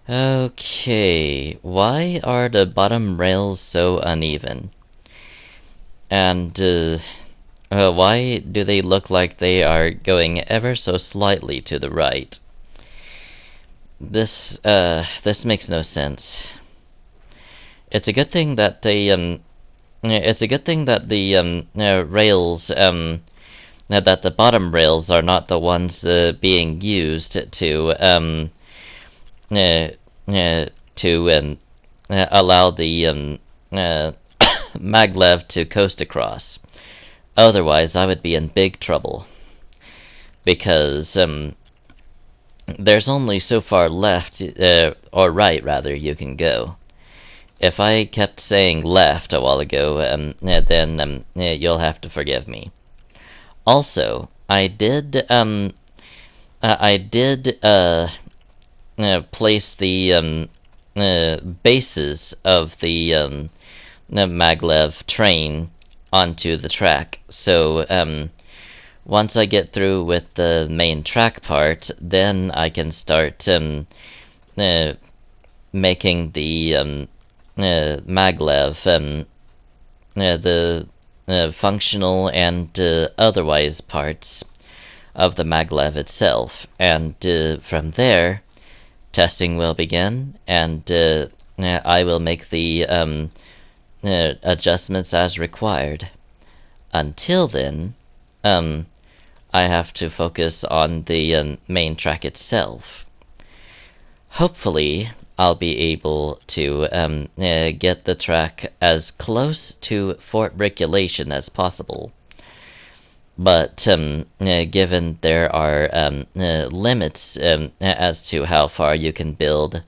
Okay, why are the bottom rails so uneven? And why do they look like they are going ever so slightly to the right? This makes no sense. It's a good thing that the rails, that the bottom rails are not the ones being used uh, to allow the uh, maglev to coast across. Otherwise, I would be in big trouble because there's only so far left, or right rather, you can go. If I kept saying left a while ago, then you'll have to forgive me. Also, I did place the bases of the maglev train onto the track. So once I get through with the main track part, then I can start uh, making the maglev the functional and otherwise parts of the maglev itself, and from there testing will begin, and I will make the adjustments as required. Until then, I have to focus on the main track itself. Hopefully, I'll be able to get the track as close to Fort Regulation as possible. But given there are limits as to how far you can build,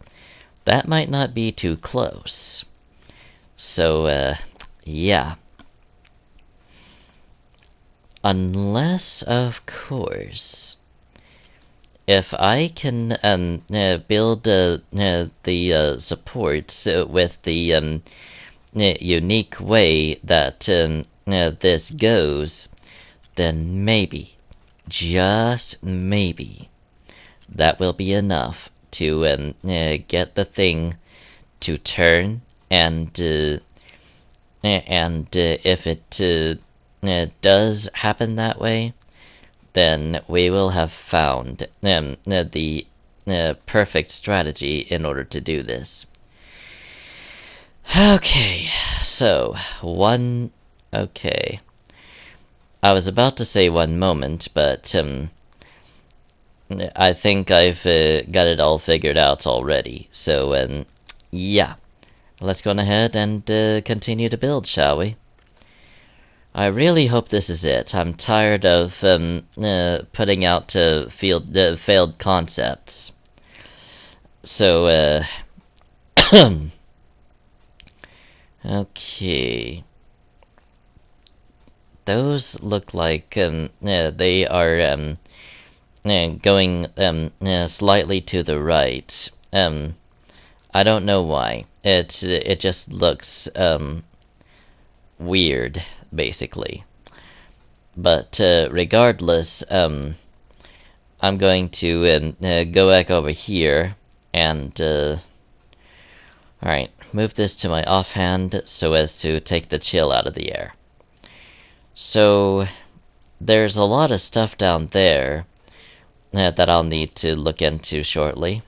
that might not be too close. So, yeah. Unless, of course, if I can build the supports with the unique way that this goes, then maybe, just maybe, that will be enough to get the thing to turn, and if it does happen that way, then we will have found the perfect strategy in order to do this. Okay, so okay. I was about to say one moment, but I think I've got it all figured out already. So, yeah. Let's go on ahead and continue to build, shall we? I really hope this is it. I'm tired of putting out failed concepts. So, okay. Those look like they are going slightly to the right. I don't know why. It just looks weird, basically. But regardless, I'm going to go back over here and alright, move this to my offhand so as to take the chill out of the air. So there's a lot of stuff down there that I'll need to look into shortly.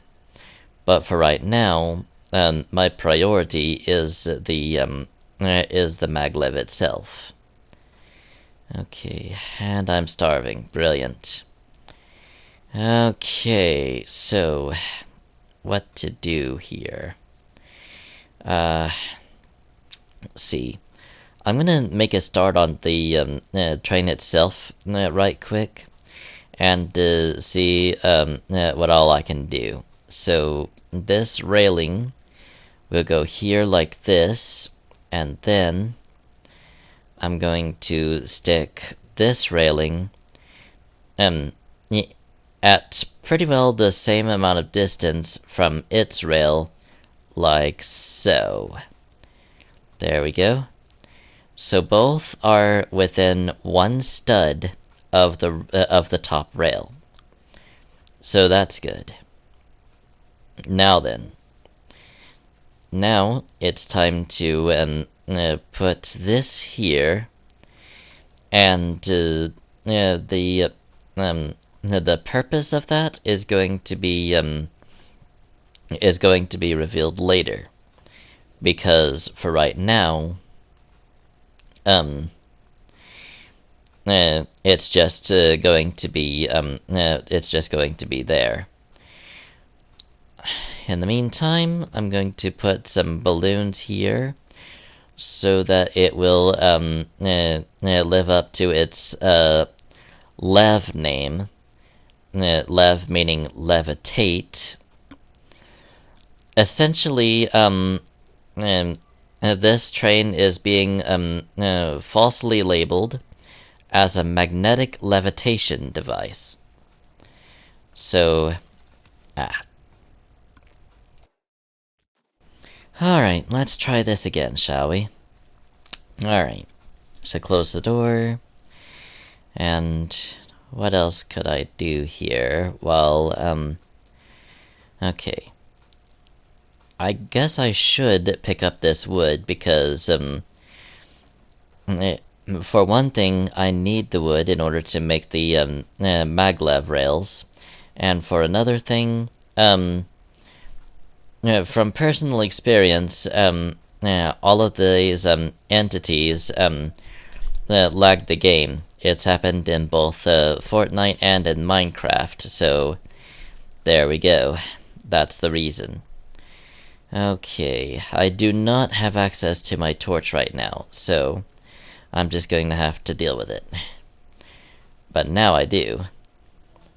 But for right now, my priority is the maglev itself. Okay, and I'm starving. Brilliant. Okay, so what to do here? Let's see. I'm gonna make a start on the train itself right quick, and see what all I can do. So this railing will go here like this, and then I'm going to stick this railing at pretty well the same amount of distance from its rail, like so. There we go. So both are within one stud of the top rail. So that's good. Now then, now it's time to put this here, and the purpose of that is going to be revealed later, because for right now, it's just going to be there. In the meantime, I'm going to put some balloons here so that it will live up to its Lev name. Lev meaning levitate. Essentially, this train is being falsely labeled as a magnetic levitation device. So, Alright, let's try this again, shall we? Alright, so close the door. And what else could I do here? Well, okay. I guess I should pick up this wood because, for one thing, I need the wood in order to make the maglev rails. And for another thing, from personal experience, all of these entities lag the game. It's happened in both Fortnite and in Minecraft, so there we go. That's the reason. Okay, I do not have access to my torch right now, so I'm just going to have to deal with it. But now I do.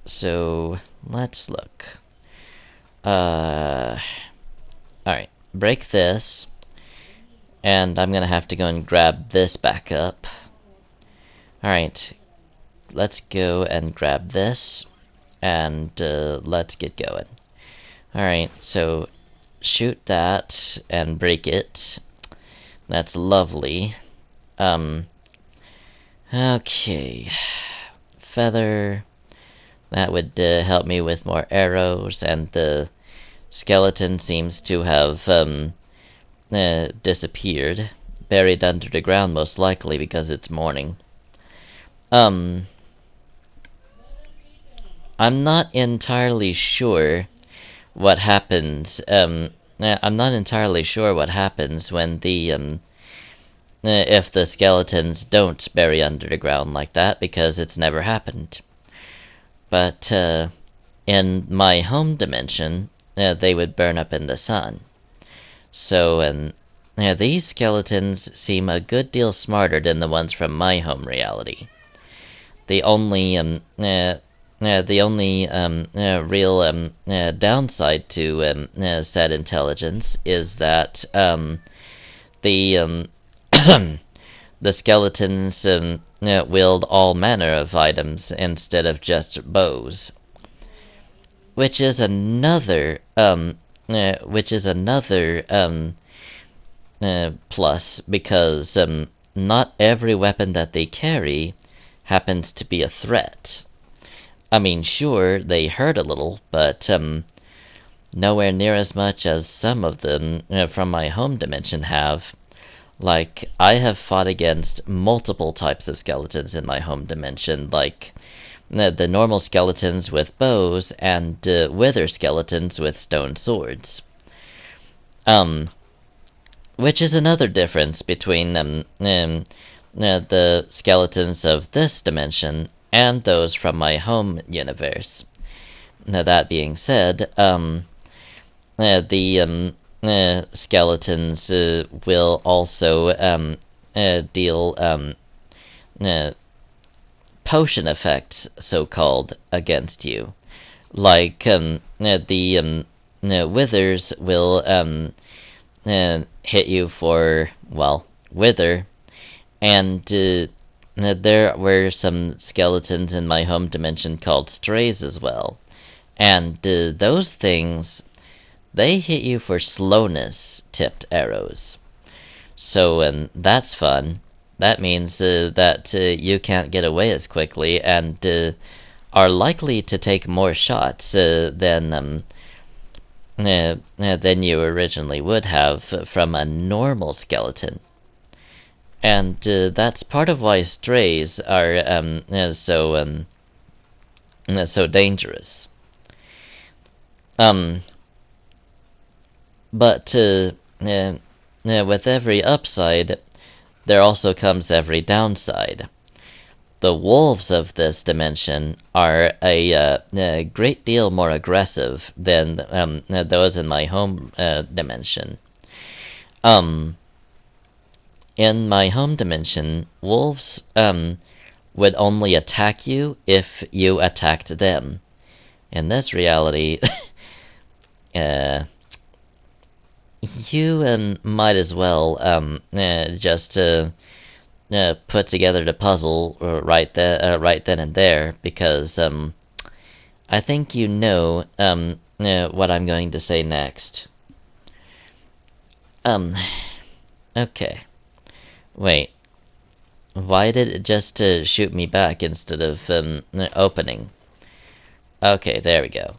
So, let's look. Alright, break this, and I'm gonna have to go and grab this back up. Alright, let's go and grab this, and let's get going. Alright, so shoot that and break it. That's lovely. Okay. Feather. That would help me with more arrows, and the skeleton seems to have disappeared. Buried under the ground, most likely, because it's morning. I'm not entirely sure what happens. I'm not entirely sure what happens when the if the skeletons don't bury under the ground like that, because it's never happened. But in my home dimension, they would burn up in the sun. So these skeletons seem a good deal smarter than the ones from my home reality. The only real downside to said intelligence is that the the skeletons wield all manner of items instead of just bows, which is another plus, because not every weapon that they carry happens to be a threat. I mean, sure, they hurt a little, but nowhere near as much as some of them from my home dimension have. Like, I have fought against multiple types of skeletons in my home dimension, like the normal skeletons with bows and wither skeletons with stone swords. Which is another difference between the skeletons of this dimension and those from my home universe. Now, that being said, the skeletons will also deal potion effects, so-called, against you. Like, the withers will hit you for, well, wither, and there were some skeletons in my home dimension called strays as well. And those things, they hit you for slowness-tipped arrows. So that's fun. That means that you can't get away as quickly, and are likely to take more shots than than you originally would have from a normal skeleton. And that's part of why strays are so dangerous. But with every upside, there also comes every downside. The wolves of this dimension are a great deal more aggressive than those in my home dimension. In my home dimension, wolves would only attack you if you attacked them. In this reality, you might as well just put together the puzzle right then and there, because I think you know what I'm going to say next. Okay. Wait. Why did it just shoot me back instead of opening? Okay, there we go.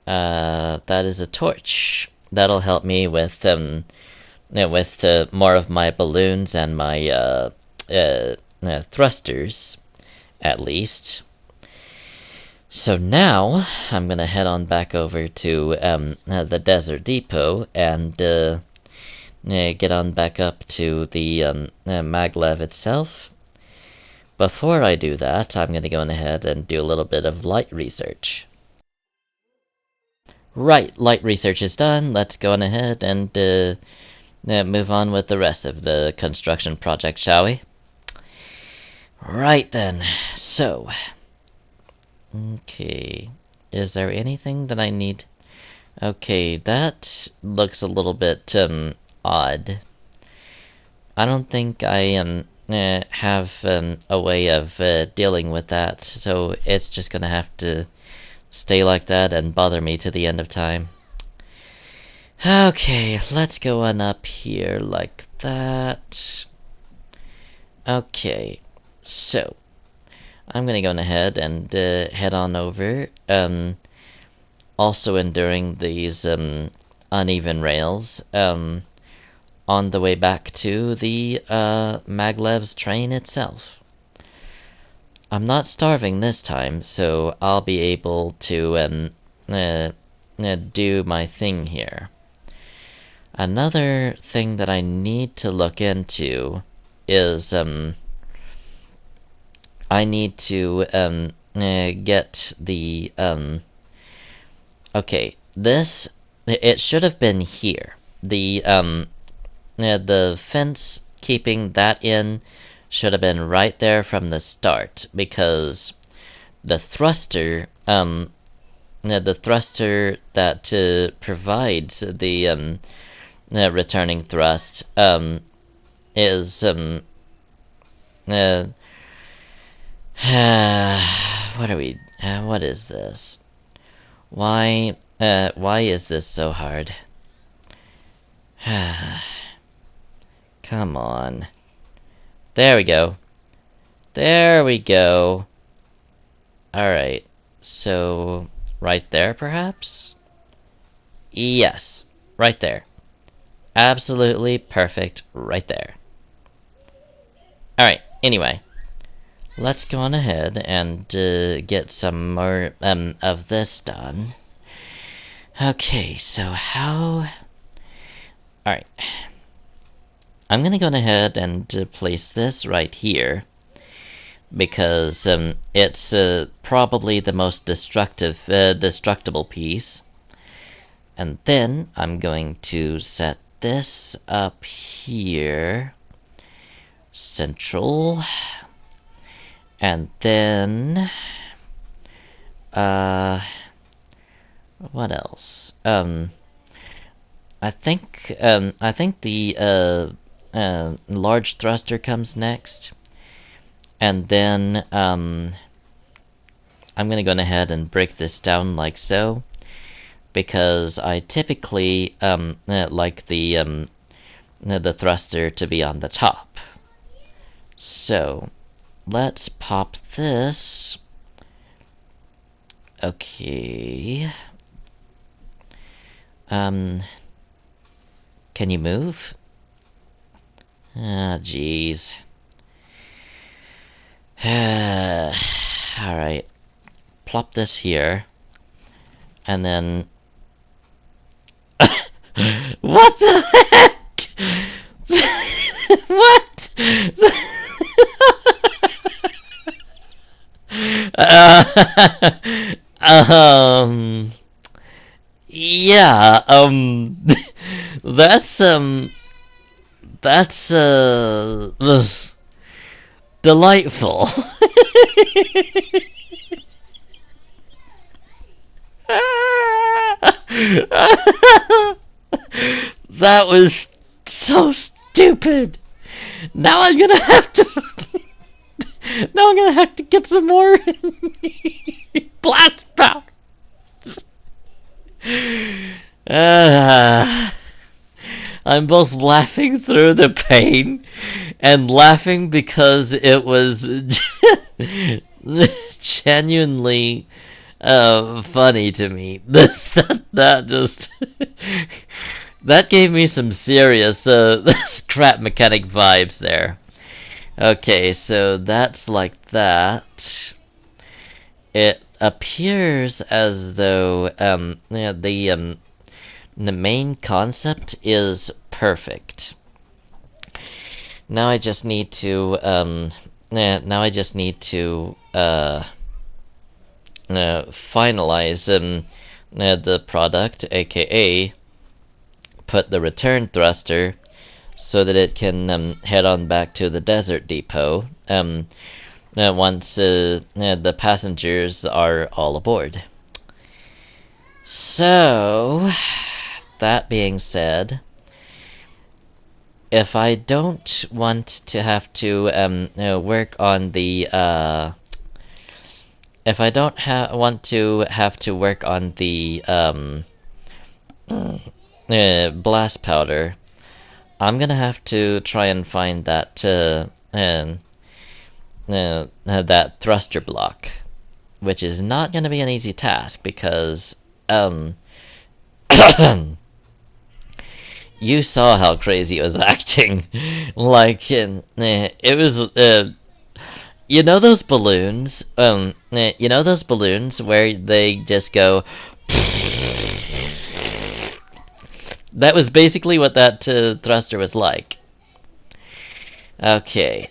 That is a torch. That'll help me with more of my balloons and my thrusters, at least. So now I'm gonna head on back over to the Desert Depot and get on back up to the Maglev itself. Before I do that, I'm gonna go ahead and do a little bit of light research. Right, light research is done. Let's go on ahead and move on with the rest of the construction project, shall we? Right then, so... Okay, is there anything that I need? Okay, that looks a little bit odd. I don't think I have a way of dealing with that, so it's just gonna have to stay like that and bother me to the end of time. Okay, let's go on up here like that. Okay, so I'm gonna go ahead and head on over. Also enduring these uneven rails. On the way back to the Maglev's train itself. I'm not starving this time, so I'll be able to do my thing here. Another thing that I need to look into is I need to get the okay, this it should have been here. The fence keeping that in should have been right there from the start, because the thruster that provides the returning thrust is what are we what is this? Why is this so hard? Come on. There we go. There we go. Alright. So, right there, perhaps? Yes. Right there. Absolutely perfect right there. Alright, anyway. Let's go on ahead and get some more of this done. Okay, so how... Alright. I'm gonna go ahead and place this right here, because it's probably the most destructible piece. And then I'm going to set this up here, central, and then what else? I think the large thruster comes next, and then I'm gonna go ahead and break this down like so, because I typically like the thruster to be on the top. So let's pop this. Okay. Can you move? Ah, jeez. Alright. Plop this here. And then... What the heck? What? Yeah, that's, ugh, delightful. That was so stupid. Now I'm gonna have to. Now I'm gonna have to get some more blast powder. I'm both laughing through the pain and laughing because it was genuinely funny to me. That just that gave me some serious scrap mechanic vibes there. Okay, so that's like that. It appears as though yeah, the main concept is perfect. Now I just need to finalize the product, aka put the return thruster so that it can head on back to the desert depot once the passengers are all aboard. So, that being said, if I don't want to have to work on the if I don't want to have to work on the blast powder, I'm gonna have to try and find that that thruster block, which is not gonna be an easy task because you saw how crazy it was acting. Like it was you know those balloons where they just go. That was basically what that thruster was like. Okay,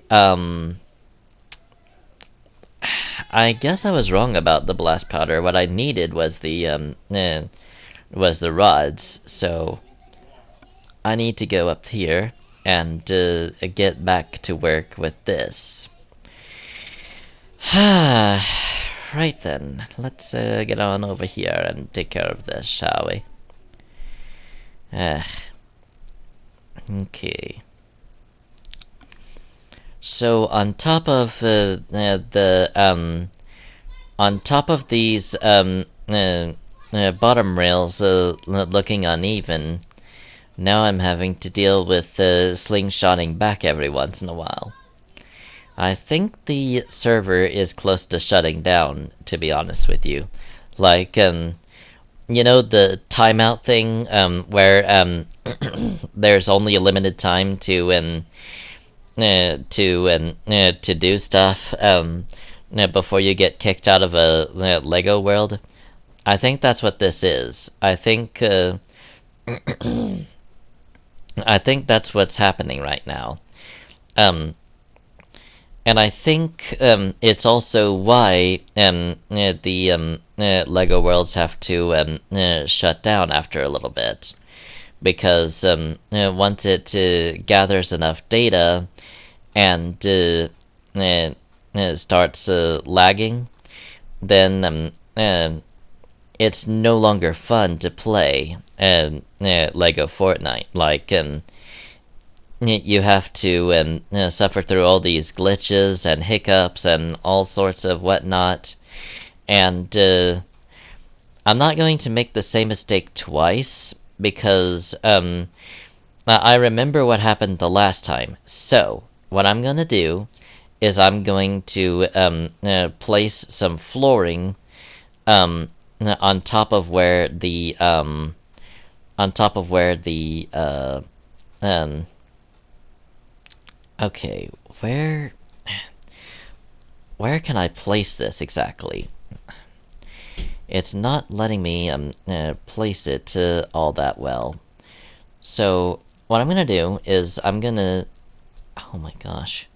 I guess I was wrong about the blast powder. What I needed was the rods, so I need to go up here and get back to work with this. Right then, let's get on over here and take care of this, shall we? Okay. So on top of on top of these bottom rails looking uneven, now I'm having to deal with slingshotting back every once in a while. I think the server is close to shutting down, to be honest with you. Like, you know the timeout thing, where there's only a limited time to do stuff before you get kicked out of a Lego world. I think that's what this is. I think I think that's what's happening right now. And I think it's also why the Lego worlds have to shut down after a little bit. Because once it gathers enough data and starts lagging, then it's no longer fun to play Lego Fortnite. Like, you have to suffer through all these glitches and hiccups and all sorts of whatnot. And I'm not going to make the same mistake twice, because I remember what happened the last time. So, what I'm going to do is I'm going to place some flooring on top of where the on top of where the okay, where can I place this exactly? It's not letting me place it all that well. So what I'm gonna do is I'm gonna, oh my gosh,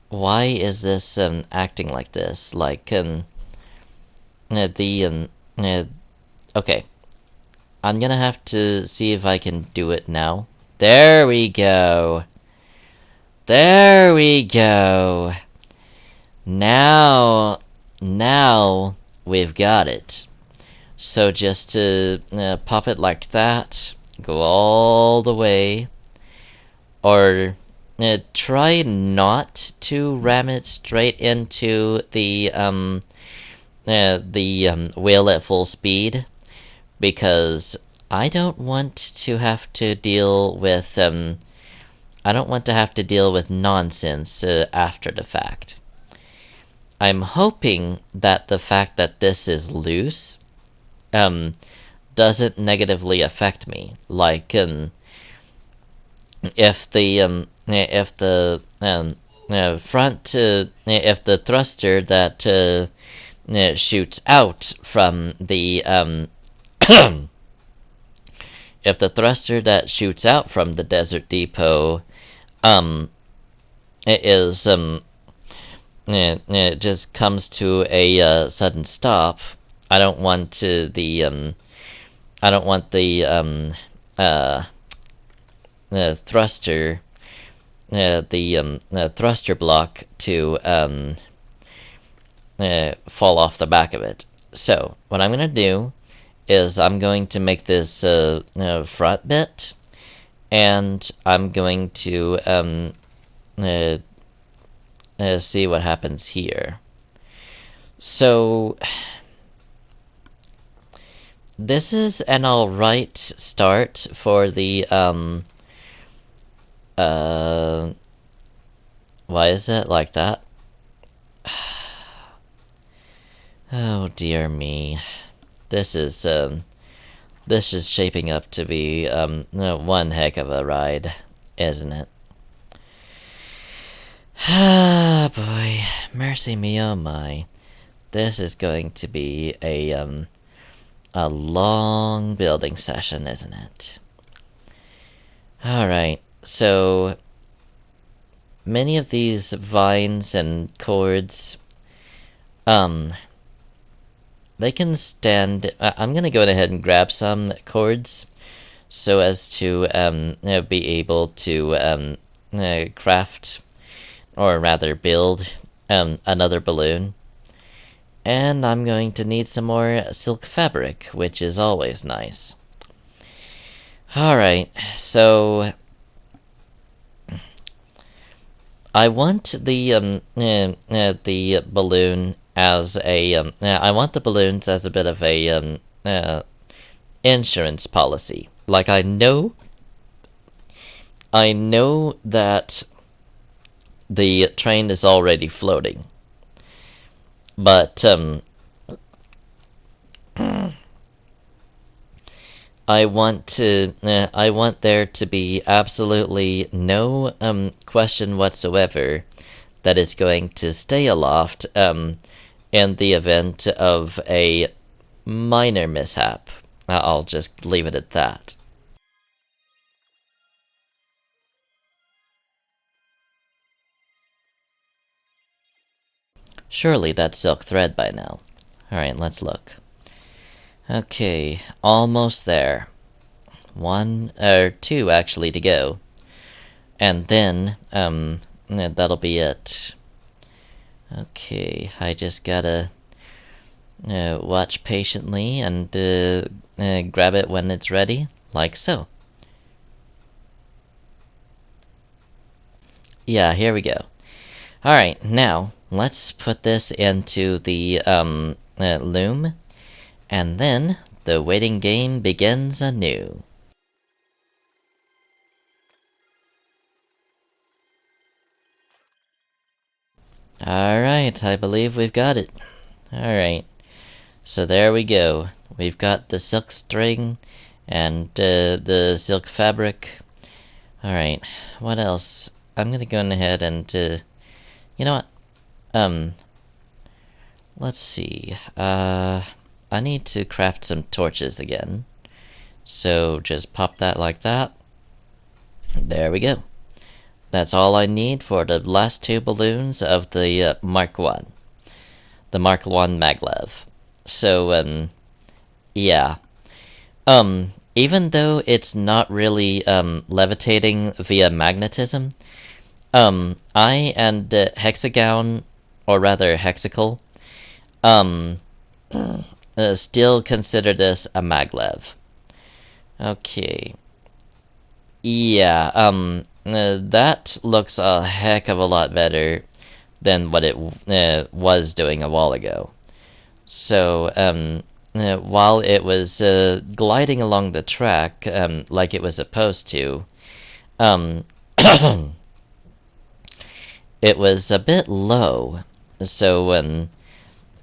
why is this acting like this? Like the okay, I'm gonna have to see if I can do it now. There we go. There we go. Now we've got it. So just to pop it like that, go all the way, or try not to ram it straight into the wheel at full speed, because I don't want to have to deal with nonsense after the fact. I'm hoping that the fact that this is loose doesn't negatively affect me. Like if the front if the thruster that shoots out from the if the thruster that shoots out from the desert depot it is it just comes to a sudden stop. I don't want the thruster thruster block to fall off the back of it. So what I'm gonna do is I'm going to make this front bit, and I'm going to see what happens here. So this is an alright start for the why is it like that? Oh dear me. This is shaping up to be one heck of a ride, isn't it? Ah boy, mercy me oh my. This is going to be a long building session, isn't it? Alright, so many of these vines and cords they can stand. I'm gonna go ahead and grab some cords so as to be able to craft, or rather build, another balloon. And I'm going to need some more silk fabric, which is always nice. Alright, so I want the balloon as a I want the balloons as a bit of a insurance policy. Like I know that the train is already floating, but I want there to be absolutely no question whatsoever that it's going to stay aloft in the event of a minor mishap. I'll just leave it at that. Surely that's silk thread by now. Alright, let's look. Okay, almost there. One, or two actually to go. And then, that'll be it. Okay, I just gotta watch patiently and grab it when it's ready, like so. Yeah, here we go. Alright, now, let's put this into the loom, and then the waiting game begins anew. Alright, I believe we've got it. Alright, so there we go. We've got the silk string And the silk fabric. Alright, what else? I'm gonna go ahead and, you know what? Let's see. I need to craft some torches again. So just pop that like that. There we go. That's all I need for the last two balloons of the Mark 1. The Mark 1 Maglev. So, yeah. Even though it's not really levitating via magnetism, I and Hexagon, or rather Hexical, still consider this a maglev. Okay. Yeah, that looks a heck of a lot better than what it was doing a while ago. So, while it was gliding along the track like it was supposed to, it was a bit low. So,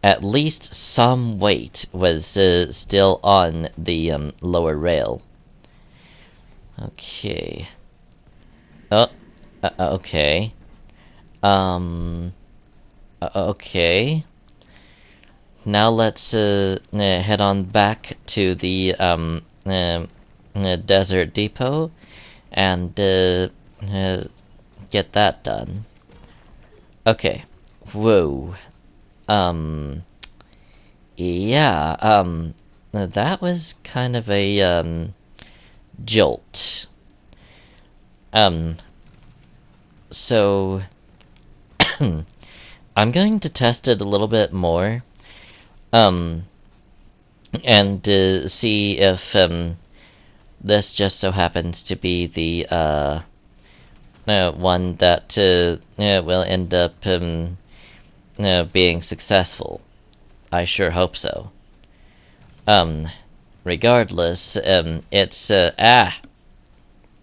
at least some weight was still on the lower rail. Okay. Oh, okay. Okay. Now let's head on back to the desert depot and get that done. Okay. Whoa. Yeah, that was kind of a jolt. So I'm going to test it a little bit more. And see if this just so happens to be the one that will end up being successful. I sure hope so. Regardless, it's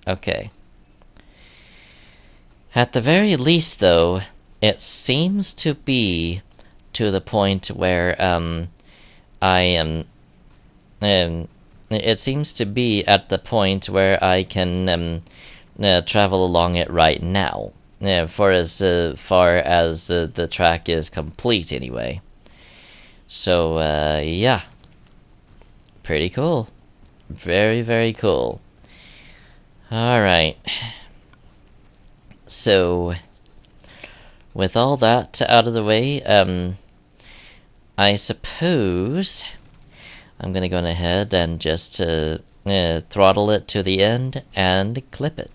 okay. At the very least, though, it seems to be to the point where I am. It seems to be at the point where I can travel along it right now, for as far as the track is complete, anyway. So, yeah. Pretty cool. Very, very cool. Alright. So, with all that out of the way, I suppose I'm gonna go ahead and just throttle it to the end and clip it.